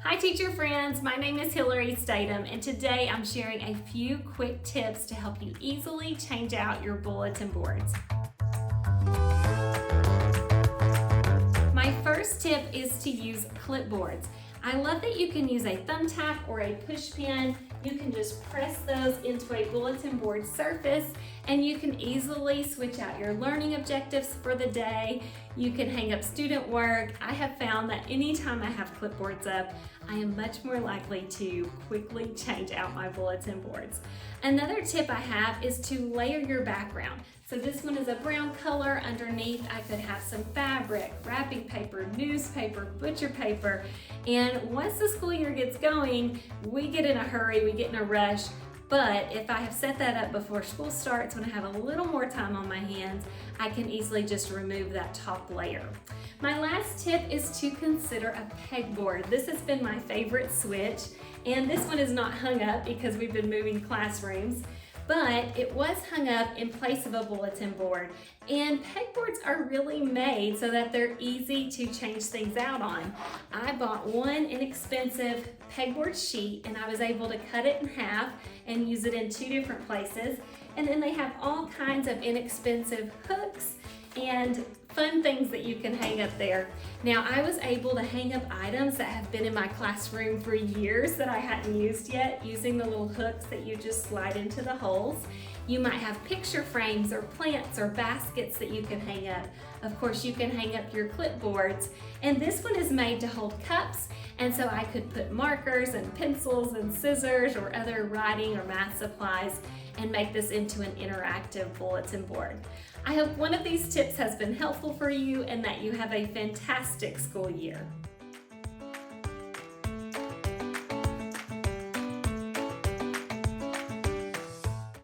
Hi teacher friends, my name is Hilary Statum and today I'm sharing a few quick tips to help you easily change out your bulletin boards. My first tip is to use clipboards. I love that you can use a thumbtack or a push pin. You can just press those into a bulletin board surface and you can easily switch out your learning objectives for the day. You can hang up student work. I have found that anytime I have clipboards up, I am much more likely to quickly change out my bulletin boards. Another tip I have is to layer your background. So this one is a brown color. Underneath I could have some fabric, wrapping paper, newspaper, butcher paper. And once the school year gets going, we get in a hurry, we get in a rush. But if I have set that up before school starts, when I have a little more time on my hands, I can easily just remove that top layer. My last tip is to consider a pegboard. This has been my favorite switch, and this one is not hung up because we've been moving classrooms, but it was hung up in place of a bulletin board. And pegboards are really made so that they're easy to change things out on. I bought one inexpensive pegboard sheet and I was able to cut it in half and use it in two different places. And then they have all kinds of inexpensive hooks and fun things that you can hang up there. Now I was able to hang up items that have been in my classroom for years that I hadn't used yet, using the little hooks that you just slide into the holes. You might have picture frames or plants or baskets that you can hang up. Of course, you can hang up your clipboards. And this one is made to hold cups, and so I could put markers and pencils and scissors or other writing or math supplies and make this into an interactive bulletin board. I hope one of these tips has been helpful for you and that you have a fantastic school year.